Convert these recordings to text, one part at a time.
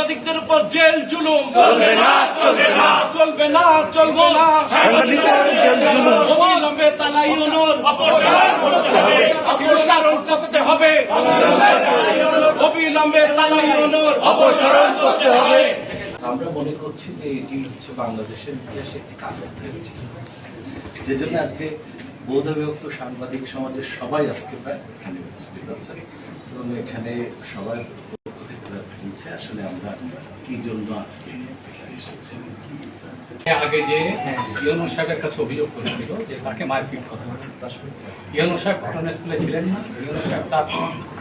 সাংবাদিকদের উপর জেল জুলুম চলবে না, চলবে না, চলবে না, চলবে না। সাংবাদিকদের জেল জুলুম অবিলম্বে তালা ইউনুর অপসারণ করতে হবে, অবিলম্বে তালা ইউনুর অপসারণ করতে হবে। আমরা মনে করছি যে এটি হচ্ছে বাংলাদেশের ইতিহাসে একটি কালো অধ্যায়, যে জন্য আজকে বৌদ্ধ বিভক্ত সাংবাদিক সমাজের সবাই আজকে প্রায় এখানে উপস্থিত আছে এবং এখানে সবার পক্ষ থেকে বলছে আসলে আমরা কি জন্য আজকে এসেছি। আগে যে ইউনুস সাহেবের কাছে অভিযোগ করেছিল যে তাকে মারপিট করা হয়েছে, ইউনুস সাহেব ঘটনাস্থলে ছিলেন না। ইউনুস সাহেব তার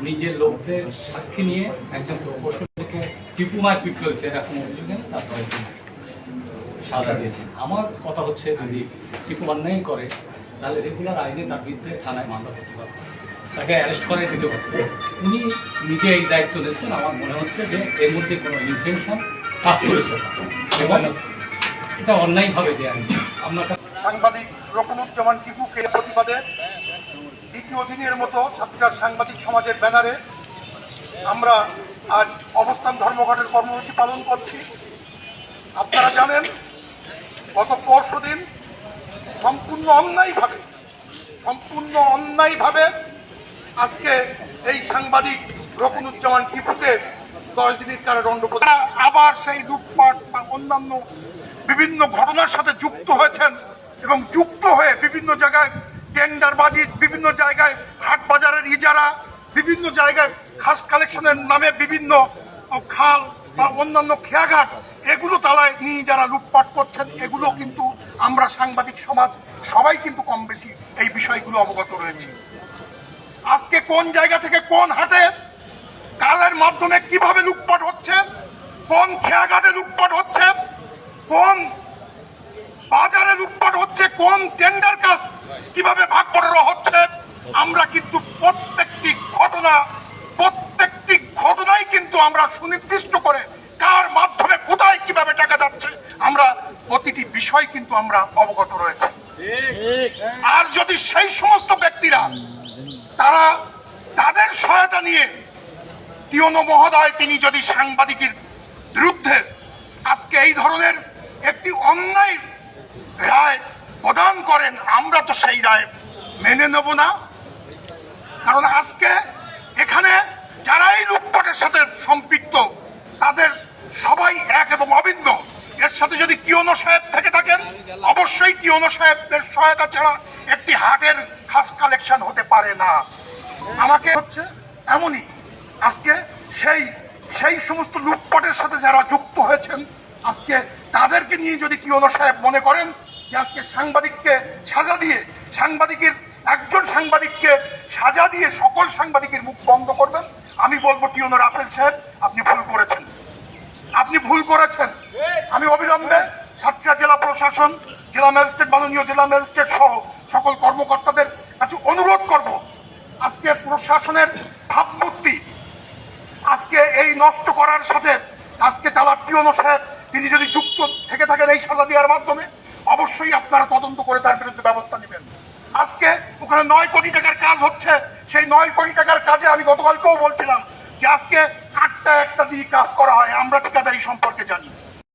নিজের লোকদের সাক্ষী নিয়ে একজন প্রকৌশলীকে টিপু মারপিট করেছে এরকম অভিযোগে তারপরে সাজা দিয়েছেন। আমার কথা হচ্ছে যদি টিপু অন্যায় করে তাহলে রেগুলার আইনে তার বিরুদ্ধে থানায় মামলা করতে পারবে, তাকে অ্যারেস্ট করে দিতে পারবে। উনি নিজে এই দায়িত্ব দিয়েছেন। আমার মনে হচ্ছে যে এর মধ্যে কোনো ইনটেনশন কাজ করেছে এবং এটা অন্যায়ভাবে দেওয়া হয়েছে। আপনার সাংবাদিক রকনুজ্জামান টিপুকে প্রতিবাদে দ্বিতীয় দিনের মতো ছাত্র সাংবাদিক সমাজের ব্যানারে আমরা আজ অবস্থান ধর্মঘটের কর্মসূচি পালন করছি। আপনারা জানেন গত পরশুদিন সম্পূর্ণ অন্যায়ভাবে আজকে এই সাংবাদিক রকনুজ্জামান টিপুকে 10 দিনের কারাদণ্ড আবার সেই লুটপাট বা অন্যান্য বিভিন্ন ঘটনার সাথে যুক্ত হয়েছেন এবং যুক্ত হয়ে বিভিন্ন জায়গায় টেন্ডারবাজি, বিভিন্ন জায়গায় হাট বাজারের ইজারা, বিভিন্ন জায়গায় খাস কালেকশনের নামে বিভিন্ন খাল বা অন্যান্য খেয়াঘাট এগুলো তালায় নিয়ে যারা লুটপাট করছেন, এগুলো কিন্তু আমরা সাংবাদিক সমাজ সবাই কিন্তু কম বেশি এই বিষয়গুলো অবগত রয়েছে। আজকে কোন জায়গা থেকে কোন হাটে কালের মাধ্যমে কিভাবে লুটপাট হচ্ছে, কোন খেয়াঘাটে লুটপাট হচ্ছে, কোন বাজারে লুটপাট হচ্ছে, কোন টেন্ডার কাজ কিভাবে ভাগ করা হচ্ছে, আমরা কিন্তু প্রত্যেকটি ঘটনাই কিন্তু আমরা সুনির্দিষ্ট করে কার মাধ্যমে কোথায় কিভাবে টাকা যাচ্ছে আমরা প্রতিটি বিষয় কিন্তু আমরা অবগত রয়েছে। আর যদি সেই সমস্ত ব্যক্তিরা তারা তাদের সহায়তা নিয়ে টিওনো মহোদয় তিনি যদি সাংবাদিকের বিরুদ্ধে আজকে এই ধরনের একটি অন্যায় রায় প্রদান করেন, আমরা তো সেই রায় মেনে নেব না। কারণ আজকে এখানে যারা এই লুটপাটের সাথে সম্পৃক্ত তাদের সবাই এক এবং অভিন্ন। এর সাথে যদি টিওনো সাহেব থেকে থাকেন, অবশ্যই টিওনো সাহেবদের সহায়তা ছাড়া একটি হাটের খাস কালেকশন হতে পারে না। আমাকে হচ্ছে এমনই আজকে সেই সমস্ত লুটপাটের সাথে যারা যুক্ত হয়েছেন আজকে তাদেরকে নিয়ে যদি টিওনো সাহেব মনে করেন যে আজকে সাংবাদিককে সাজা দিয়ে একজন সাংবাদিককে সাজা দিয়ে সকল সাংবাদিকের মুখ বন্ধ করবেন, আমি বলবো টিওনো রাসেল সাহেব আপনি ভুল করেছেন। আমি অবিলম্বে সাতক্ষীরা জেলা প্রশাসন, জেলা ম্যাজিস্ট্রেট, মাননীয় জেলা ম্যাজিস্ট্রেট সহ সকল কর্মকর্তাদের কাছে অনুরোধ করব আজকে প্রশাসনের ভাবমূর্তি আজকে এই নষ্ট করার সাথে আজকে তালা টিওনো সাহেব তিনি যদি যুক্ত থেকে থাকেন এই সাজা দেওয়ার মাধ্যমে, অবশ্যই আপনারা তদন্ত করে তার বিরুদ্ধে ব্যবস্থা নেবেন। আজকে ওখানে 9 কোটি টাকার কাজ হচ্ছে, সেই 9 কোটি টাকার কাজে আমি গতকালকেও বলছিলাম যে আজকে 8টা দিয়ে কাজ করা হয়, আমরা ঠিকাদারি সম্পর্কে জানি।